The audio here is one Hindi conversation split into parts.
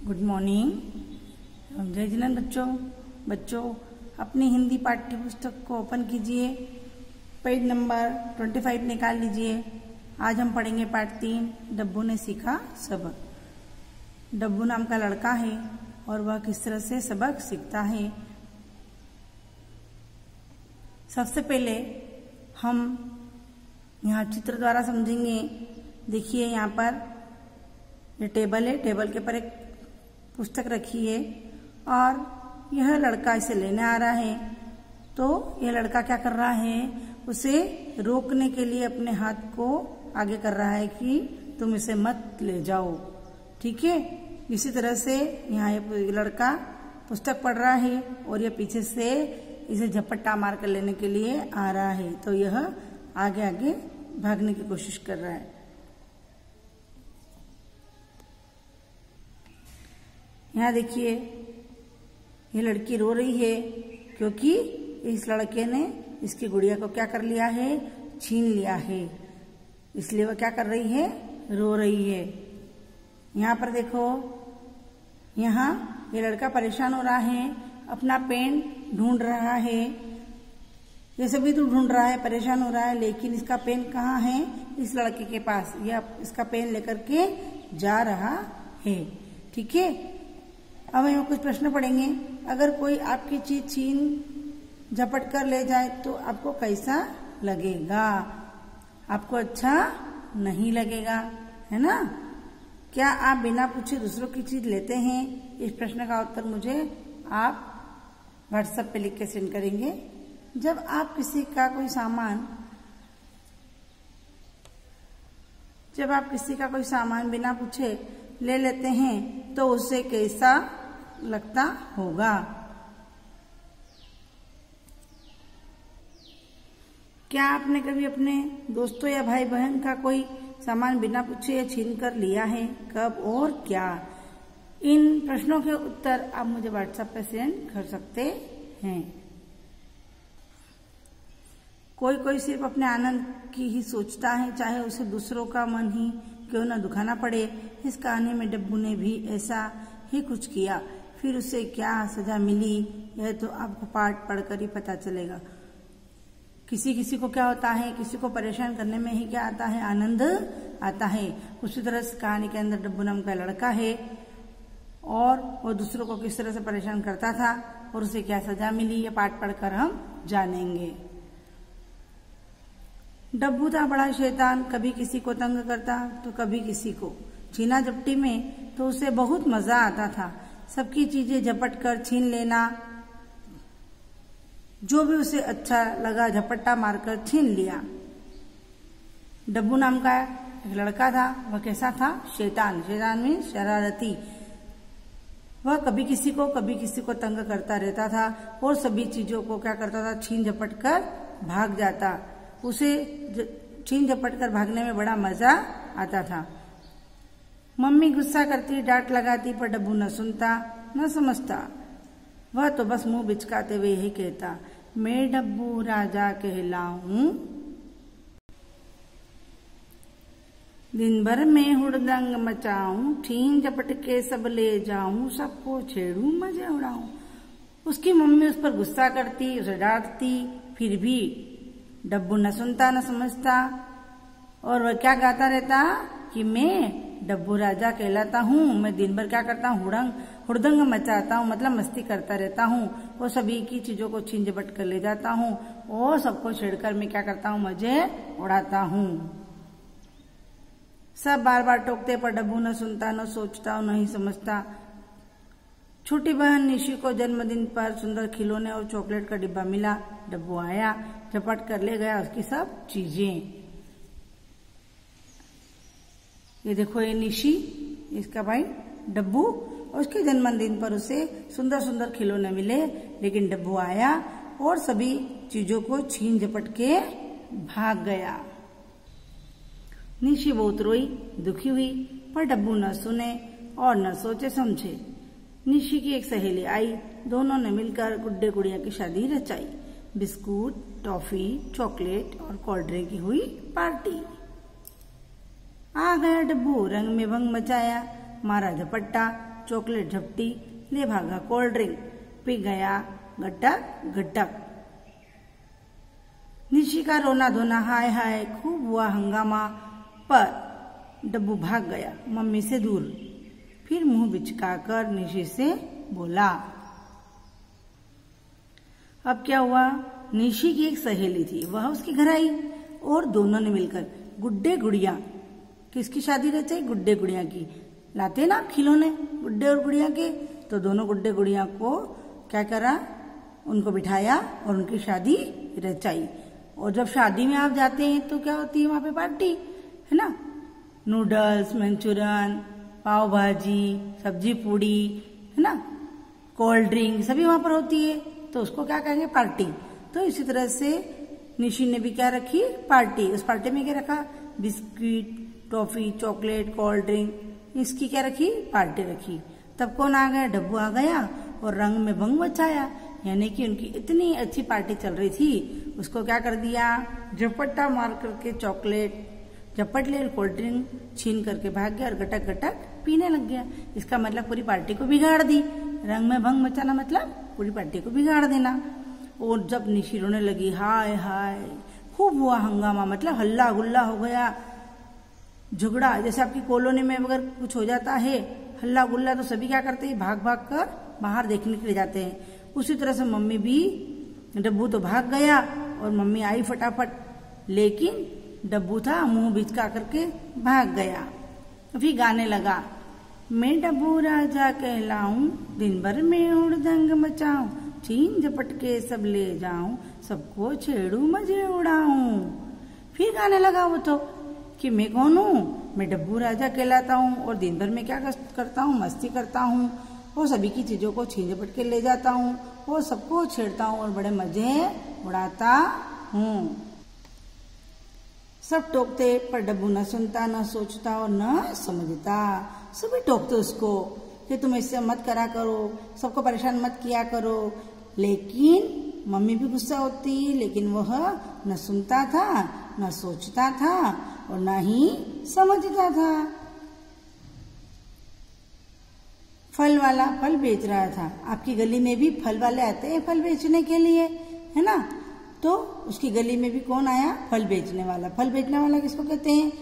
Good morning. जय जिनेंद्र बच्चों अपनी हिंदी पाठ्य पुस्तक को ओपन कीजिए, पेज नंबर 25 निकाल लीजिए। आज हम पढ़ेंगे पाठ 3, डब्बू ने सीखा सबक। डब्बू नाम का लड़का है और वह किस तरह से सबक सीखता है। सबसे पहले हम यहाँ चित्र द्वारा समझेंगे। देखिए यहाँ पर ये टेबल है, टेबल के ऊपर एक पुस्तक रखी है और यह लड़का इसे लेने आ रहा है। तो यह लड़का क्या कर रहा है, उसे रोकने के लिए अपने हाथ को आगे कर रहा है कि तुम इसे मत ले जाओ। ठीक है, इसी तरह से यहाँ ये लड़का पुस्तक पढ़ रहा है और यह पीछे से इसे झपट्टा मार कर लेने के लिए आ रहा है। तो यह आगे आगे भागने की कोशिश कर रहा है। यहाँ देखिए ये लड़की रो रही है क्योंकि इस लड़के ने इसकी गुड़िया को क्या कर लिया है, छीन लिया है। इसलिए वह क्या कर रही है, रो रही है। यहाँ पर देखो, यहाँ ये लड़का परेशान हो रहा है, अपना पेन ढूंढ रहा है। ये सभी तो ढूंढ रहा है, परेशान हो रहा है, लेकिन इसका पेन कहाँ है, इस लड़के के पास। यह इसका पेन लेकर के जा रहा है। ठीक है, अब हम कुछ प्रश्न पढ़ेंगे। अगर कोई आपकी चीज छीन झपट कर ले जाए तो आपको कैसा लगेगा? आपको अच्छा नहीं लगेगा, है ना? क्या आप बिना पूछे दूसरों की चीज लेते हैं? इस प्रश्न का उत्तर मुझे आप व्हाट्सएप पे लिख के सेंड करेंगे। जब आप किसी का कोई सामान बिना पूछे ले लेते हैं तो उसे कैसा लगता होगा? क्या आपने कभी अपने दोस्तों या भाई बहन का कोई सामान बिना पूछे या छीन कर लिया है? कब और क्या? इन प्रश्नों के उत्तर आप मुझे व्हाट्सएप पे सेंड कर सकते हैं। कोई कोई सिर्फ अपने आनंद की ही सोचता है, चाहे उसे दूसरों का मन ही क्यों न दुखाना पड़े। इस कहानी में डब्बू ने भी ऐसा ही कुछ किया। फिर उसे क्या सजा मिली, यह तो आपको पाठ पढ़कर ही पता चलेगा। किसी किसी को क्या होता है, किसी को परेशान करने में ही क्या आता है, आनंद आता है। उसी तरह से कहानी के अंदर डब्बू नाम का लड़का है और वो दूसरों को किस तरह से परेशान करता था और उसे क्या सजा मिली, यह पाठ पढ़कर हम जानेंगे। डब्बू था बड़ा शैतान, कभी किसी को तंग करता तो कभी किसी को। छीना झपटी में तो उसे बहुत मजा आता था। सबकी चीजें झपट कर छीन लेना, जो भी उसे अच्छा लगा झपट्टा मारकर छीन लिया। डब्बू नाम का एक लड़का था, वह कैसा था, शैतान। शैतान में शरारती। वह कभी किसी को तंग करता रहता था और सभी चीजों को क्या करता था, छीन झपट कर भाग जाता। उसे छीन झपट कर भागने में बड़ा मजा आता था। मम्मी गुस्सा करती, डांट लगाती, पर डब्बू न सुनता न समझता। वह तो बस मुंह बिचकाते हुए ही कहता, मैं डब्बू राजा कहलाऊं। दिन भर में हुड़दंग मचाऊं, छीन झपट के सब ले जाऊं, सबको छेड़ूं मजे उड़ाऊं। उसकी मम्मी उस पर गुस्सा करती, उसे डांटती, फिर भी डब्बू न सुनता न समझता और वह क्या गाता रहता कि मैं डब्बू राजा कहलाता हूँ। मैं दिन भर क्या करता हूँ, हुड़दंग मचाता हूँ, मतलब मस्ती करता रहता हूँ और सभी की चीजों को छीन झपट कर ले जाता हूँ और सबको छेड़कर मैं क्या करता हूँ, मजे उड़ाता हूँ। सब बार बार टोकते पर डब्बू न सुनता, न सोचता, न ही समझता। छोटी बहन निशी को जन्मदिन पर सुंदर खिलौने और चॉकलेट का डिब्बा मिला। डब्बू आया, झपट कर ले गया उसकी सब चीजें। ये देखो, ये निशी, इसका भाई डब्बू, और उसके जन्मदिन पर उसे सुंदर सुंदर खिलौने मिले, लेकिन डब्बू आया और सभी चीजों को छीन झपट के भाग गया। निशी बहुत रोई, दुखी हुई, पर डब्बू न सुने और न सोचे समझे। निशी की एक सहेली आई, दोनों ने मिलकर गुड्डे गुड़िया की शादी रचाई। बिस्कुट, टॉफी, चॉकलेट और कोल्ड ड्रिंक की हुई पार्टी। आ गया डब्बू, रंग में भंग मचाया, मारा झपट्टा, चॉकलेट झपटी, ले भागा कोल्ड ड्रिंक, पी गया गटक गटक। निशी का रोना धोना हाय हाय, खूब हुआ हंगामा, पर डब्बू भाग गया मम्मी से दूर। फिर मुंह बिचकाकर निशी से बोला। अब क्या हुआ, निशी की एक सहेली थी, वह उसके घर आई और दोनों ने मिलकर गुड्डे गुड़िया, किसकी शादी रह चाहिए, गुड्डे गुड़िया की, लाते ना खिलौने गुड्डे और गुड़िया के, तो दोनों गुड्डे गुड़िया को क्या करा, उनको बिठाया और उनकी शादी रचाई। और जब शादी में आप जाते हैं तो क्या होती है वहां पे पार्टी, है ना, नूडल्स, मंचूरियन, पाव भाजी, सब्जी पूड़ी, है ना, कोल्ड ड्रिंक सभी वहां पर होती है, तो उसको क्या कहेंगे, पार्टी। तो इसी तरह से निशी ने भी क्या रखी, पार्टी। उस पार्टी में क्या रखा, biscuit, toffee, chocolate, cold drink, इसकी क्या रखी, पार्टी रखी। तब कौन आ गया, डब्बू आ गया और रंग में भंग मचाया, यानी कि उनकी इतनी अच्छी पार्टी चल रही थी, उसको क्या कर दिया, झपट्टा मार करके चॉकलेट झपट ले, कोल्ड ड्रिंक छीन करके भाग गया और गटक गटक पीने लग गया। इसका मतलब पूरी पार्टी को बिगाड़ दी। रंग में भंग मचाना मतलब पूरी पार्टी को बिगाड़ देना। और जब निशी रोने लगी, हाय हाय, खूब हुआ हंगामा, मतलब हल्ला गुल्ला हो गया, झगड़ा। जैसे आपकी कॉलोनी में अगर कुछ हो जाता है हल्ला गुल्ला, तो सभी क्या करते हैं, भाग भाग कर बाहर देखने के लिए जाते हैं। उसी तरह से मम्मी भी, डब्बू तो भाग गया और मम्मी आई फटाफट, लेकिन डब्बू था मुंह बिचका करके भाग गया। फिर गाने लगा, मैं डब्बू राजा कहलाऊं, दिन भर में हुड़दंग मचाऊं, छीन झपट के सब ले जाऊं, सबको छेड़ू मजे उड़ाऊं। फिर गाने लगा वो तो कि मैं कौन हूँ, मैं डब्बू राजा कहलाता हूँ और दिन भर में क्या करता हूँ, मस्ती करता हूँ और सभी की चीजों को छीन झपट के ले जाता हूँ और सबको छेड़ता हूँ और बड़े मजे उड़ाता हूँ। सब टोकते पर डब्बू न सुनता, न सोचता और न समझता। सभी टोकते उसको कि तुम इससे मत करा करो, सबको परेशान मत किया करो, लेकिन मम्मी भी गुस्सा होती, लेकिन वह न सुनता था, न सोचता था और न ही समझता था। फल वाला फल बेच रहा था। आपकी गली में भी फल वाले आते हैं फल बेचने के लिए, है ना, तो उसकी गली में भी कौन आया, फल बेचने वाला। फल बेचने वाला किसको कहते हैं,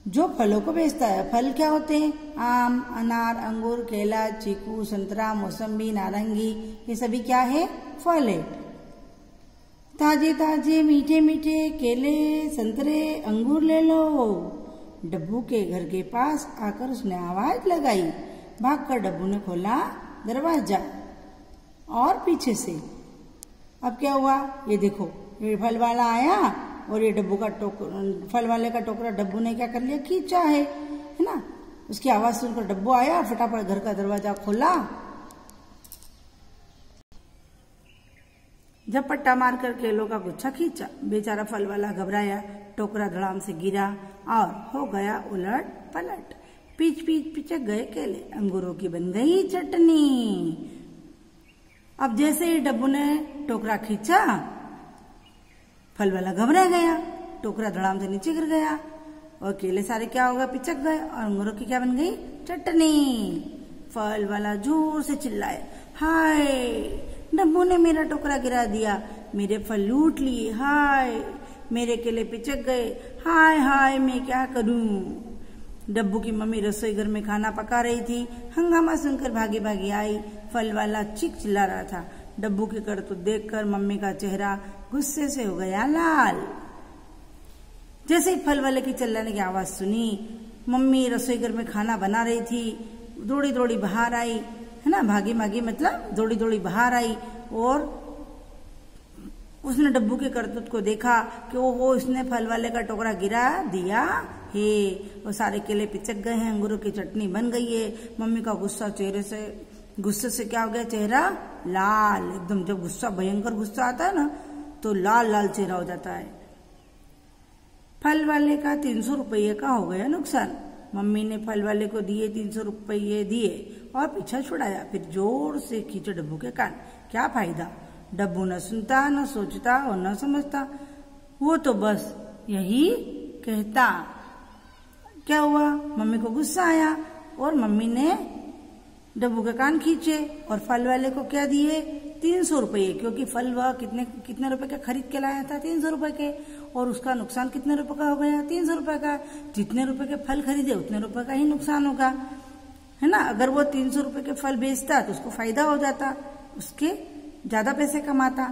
जो फलों को बेचता है। फल क्या होते हैं, आम, अनार, अंगूर, केला, चीकू, संतरा, मौसम्बी, नारंगी, ये सभी क्या है, फल है। ताजे ताजे मीठे मीठे केले, संतरे, अंगूर ले लो। डब्बू के घर के पास आकर उसने आवाज लगाई। भागकर डब्बू ने खोला दरवाजा और पीछे से। अब क्या हुआ, ये देखो, ये फल वाला आया और ये डब्बू का फल वाले का टोकरा डब्बू ने क्या कर लिया, खींचा है ना। उसकी आवाज सुनकर डब्बू आया, फटाफट घर का दरवाजा खोला, झपट्टा मार कर केलों का गुच्छा खींचा। बेचारा फल वाला घबराया, टोकरा धड़ाम से गिरा और हो गया उलट पलट। पीच पीच पिचक गए केले, अंगूरों की बन गई चटनी। अब जैसे ही डब्बू ने टोकरा खींचा, फल वाला घबरा गया, टोकरा धड़ाम से नीचे गिर गया और केले सारे क्या हो गए, पिचक गए और अंगूरों की क्या बन गई, चटनी। फल वाला जोर से चिल्लाए, हाय, डब्बू ने मेरा टोकरा गिरा दिया, मेरे फल लूट लिए, हाय, मेरे केले पिचक गए, हाय हाय, मैं क्या करूं। डब्बू की मम्मी रसोई घर में खाना पका रही थी। हंगामा सुनकर भागी भागी आई। फल वाला चिल्ला रहा था। डब्बू की करतूत देखकर मम्मी का चेहरा गुस्से से हो गया लाल। जैसे ही फल वाले की चिल्लाने की आवाज सुनी, मम्मी रसोई घर में खाना बना रही थी, दौड़ी दौड़ी बाहर आई, है ना, भागी भागी मतलब दौड़ी दौड़ी बाहर आई और उसने डब्बू के करतूत को देखा कि वो इसने फल वाले का टोकरा गिरा दिया है। वो सारे केले पिचक गए हैं, अंगूरों की चटनी बन गई है। मम्मी का गुस्से से क्या हो गया, चेहरा लाल एकदम। जब गुस्सा, भयंकर गुस्सा आता है ना, तो लाल लाल चेहरा हो जाता है। फल वाले का 300 रुपये का हो गया नुकसान। मम्मी ने फल वाले को दिए 300 रुपये दिए और पीछा छुड़ाया। फिर जोर से खींचे डब्बू के कान। क्या फायदा, डब्बू न सुनता, न सोचता और न समझता, वो तो बस यही कहता। क्या हुआ, मम्मी को गुस्सा आया और मम्मी ने डब्बू के कान खींचे और फल वाले को क्या दिए, 300 रुपये, क्योंकि फल वह कितने रुपए के खरीद के लाया था, 300 रुपए के, और उसका नुकसान कितने रुपए का हो गया, 300 रुपए का। जितने रुपए के फल खरीदे उतने रुपए का ही नुकसान होगा, है ना। अगर वो 300 रुपए के फल बेचता तो उसको फायदा हो जाता, उसके ज्यादा पैसे कमाता।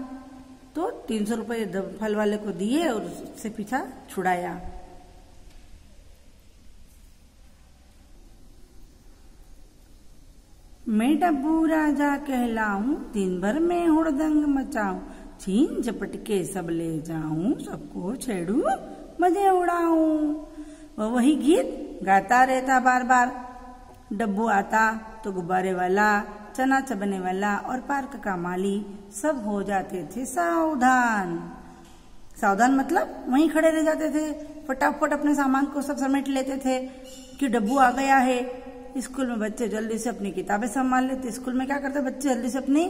तो 300 रुपये फल वाले को दिए और उससे पीछा छुड़ाया। मैं डब्बू राजा कहलाऊं, दिन भर में हुड़दंग मचाऊं, छीन झपट के सब ले जाऊं, सबको छेड़ू मजे उड़ाऊं। वही गीत गाता रहता बार बार। डब्बू आता तो गुब्बारे वाला, चना चबने वाला और पार्क का माली सब हो जाते थे सावधान। सावधान मतलब वहीं खड़े रह जाते थे, फटाफट अपने सामान को सब समेट लेते थे कि डब्बू आ गया है। स्कूल में बच्चे जल्दी से अपनी किताबें संभाल लेते। स्कूल में क्या करते बच्चे, जल्दी से अपनी,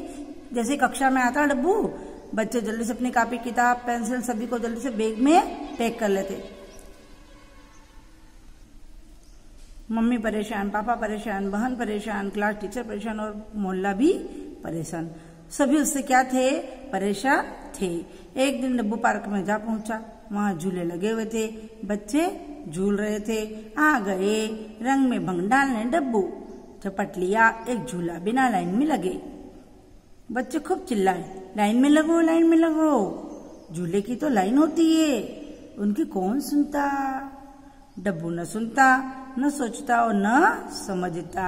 जैसे कक्षा में आता डब्बू, बच्चे जल्दी से अपनी कॉपी किताब पेंसिल सभी को जल्दी से बैग में पैक कर लेते। मम्मी परेशान, पापा परेशान, बहन परेशान, क्लास टीचर परेशान और मोहल्ला भी परेशान। सभी उससे क्या थे, परेशान थे। एक दिन डब्बू पार्क में जा पहुंचा, वहां झूले लगे हुए थे, बच्चे झूल रहे थे। आ गए रंग में भंग डालने डब्बू, झपट लिया एक झूला, बिना लाइन में लगे। बच्चे खूब चिल्लाए, लाइन में लगो, लाइन में लगो, झूले की तो लाइन होती है, उनकी कौन सुनता। डब्बू न सुनता, न सोचता और न समझता।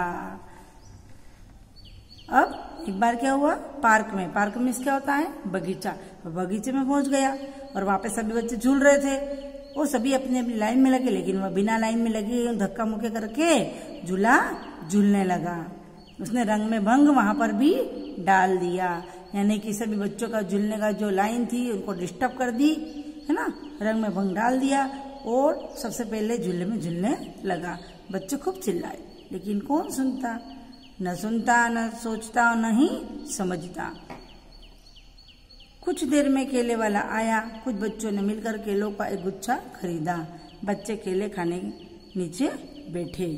अब एक बार क्या हुआ, पार्क में क्या होता है, बगीचा। बगीचे में पहुंच गया और वहां पे सभी बच्चे झूल रहे थे। वो सभी अपनी अपनी लाइन में लगे, लेकिन वह बिना लाइन में लगे धक्का मुक्के करके झूला झूलने लगा। उसने रंग में भंग वहां पर भी डाल दिया, यानी कि सभी बच्चों का झूलने का जो लाइन थी उनको डिस्टर्ब कर दी, है ना। रंग में भंग डाल दिया और सबसे पहले झूले में झूलने लगा। बच्चे खूब चिल्लाए, लेकिन कौन सुनता, न सुनता, न सोचता, न ही समझता। कुछ देर में केले वाला आया, कुछ बच्चों ने मिलकर केलों का एक गुच्छा खरीदा। बच्चे केले खाने नीचे बैठे।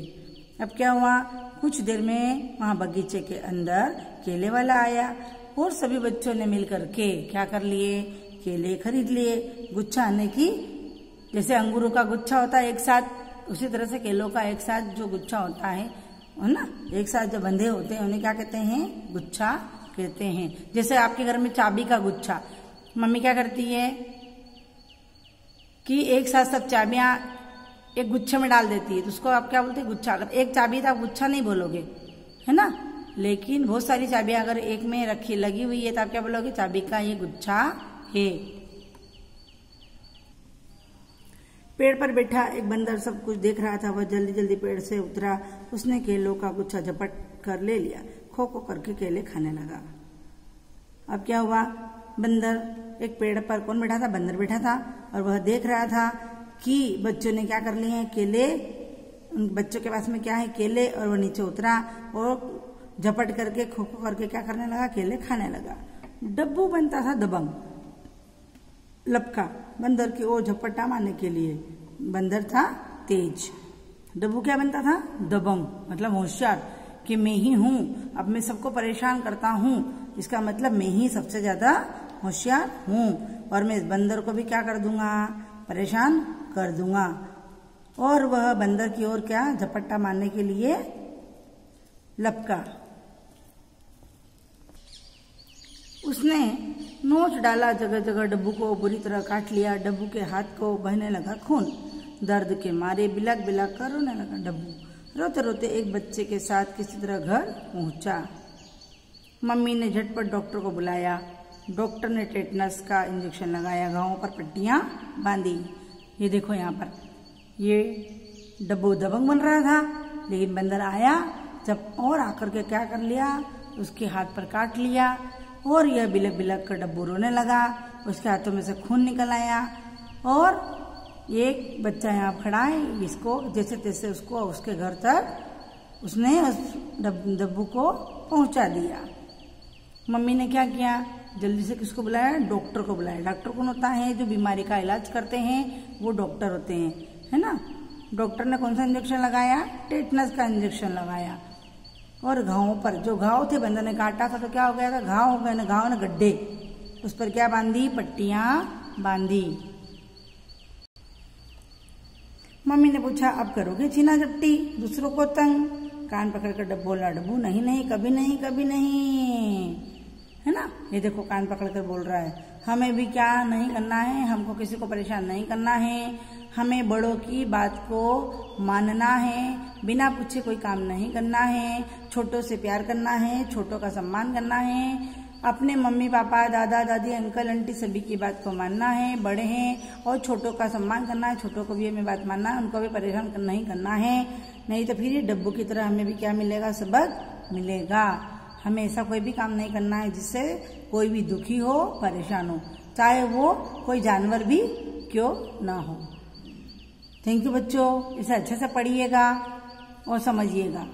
अब क्या हुआ, कुछ देर में वहां बगीचे के अंदर केले वाला आया और सभी बच्चों ने मिलकर के क्या कर लिए, केले खरीद लिए। गुच्छा आने की, जैसे अंगूरों का गुच्छा होता है एक साथ, उसी तरह से केलों का एक साथ जो गुच्छा होता है ना, एक साथ जो बंधे होते हैं उन्हें क्या कहते हैं, गुच्छा कहते हैं। जैसे आपके घर में चाबी का गुच्छा, मम्मी क्या करती है कि एक साथ सब चाबियां एक गुच्छे में डाल देती है, तो उसको आप क्या बोलते हैं, गुच्छा। अगर एक चाबी था गुच्छा नहीं बोलोगे, है ना, लेकिन बहुत सारी चाबियां अगर एक में रखी लगी हुई है तो आप क्या बोलोगे, चाबी का ये गुच्छा है। पेड़ पर बैठा एक बंदर सब कुछ देख रहा था, वह जल्दी जल्दी पेड़ से उतरा। उसने केलों का गुच्छा झपट कर ले लिया, खो खो करके केले खाने लगा। अब क्या हुआ, बंदर एक पेड़ पर, कौन बैठा था, बंदर बैठा था, और वह देख रहा था कि बच्चों ने क्या कर लिए हैं, केले। उन बच्चों के पास में क्या है, केले, और वह नीचे उतरा और झपट करके खो खो करके क्या करने लगा, केले खाने लगा। डब्बू बनता था दबंग, लपका बंदर की ओर झपट्टा मारने के लिए। बंदर था तेज, डब्बू क्या बनता था, दबंग, मतलब होशियार, कि मैं ही हूं, अब मैं सबको परेशान करता हूं, इसका मतलब मैं ही सबसे ज्यादा होशियार हूं, और मैं इस बंदर को भी क्या कर दूंगा, परेशान कर दूंगा। और वह बंदर की ओर क्या, झपट्टा मारने के लिए लपका। उसने नोच डाला जगह जगह, डब्बू को बुरी तरह काट लिया। डब्बू के हाथ को बहने लगा खून, दर्द के मारे बिलक बिलक कर रोने लगा। डब्बू रोते रोते एक बच्चे के साथ किसी तरह घर पहुंचा। मम्मी ने झटपट डॉक्टर को बुलाया। डॉक्टर ने टेटनस का इंजेक्शन लगाया, घावों पर पट्टियां बांधी। ये देखो यहाँ पर, ये डब्बू दबंग बन रहा था, लेकिन बंदर आया जब और आकर के क्या कर लिया, उसके हाथ पर काट लिया, और यह बिलक बिलक कर डब्बू रोने लगा। उसके हाथों में से खून निकल आया, और एक बच्चा यहाँ खड़ा है, इसको जैसे तैसे उसको उसके घर तक उसने उस डब्बू को पहुंचा दिया। मम्मी ने क्या किया, जल्दी से किसको बुलाया, डॉक्टर को बुलाया। डॉक्टर कौन होता है, जो बीमारी का इलाज करते हैं वो डॉक्टर होते हैं, है ना। डॉक्टर ने कौन सा इंजेक्शन लगाया, टेटनस का इंजेक्शन लगाया। और घावों पर, जो घाव थे बंदर ने काटा था तो क्या हो गया था, घाव हो गए ना, घाव ना गड्ढे, उस पर क्या बांधी, पट्टियां बांधी। मम्मी ने पूछा अब करोगे छीना झपटी, दूसरों को तंग? कान पकड़कर डब्बू बोला, डब्बू नहीं नहीं, कभी नहीं, कभी नहीं, है ना। ये देखो कान पकड़कर बोल रहा है, हमें भी क्या नहीं करना है, हमको किसी को परेशान नहीं करना है, हमें बड़ों की बात को मानना है, बिना पूछे कोई काम नहीं करना है, छोटों से प्यार करना है, छोटों का सम्मान करना है, अपने मम्मी पापा दादा दादी अंकल आंटी सभी की बात को मानना है, बड़े हैं और छोटों का सम्मान करना है, छोटों को भी हमें बात मानना है, उनको भी परेशान नहीं करना है, नहीं तो फिर डब्बू की तरह हमें भी क्या मिलेगा, सबक मिलेगा। हमें ऐसा कोई भी काम नहीं करना है जिससे कोई भी दुखी हो, परेशान हो, चाहे वो कोई जानवर भी क्यों ना हो। थैंक यू बच्चों, इसे अच्छे से पढ़िएगा और समझिएगा।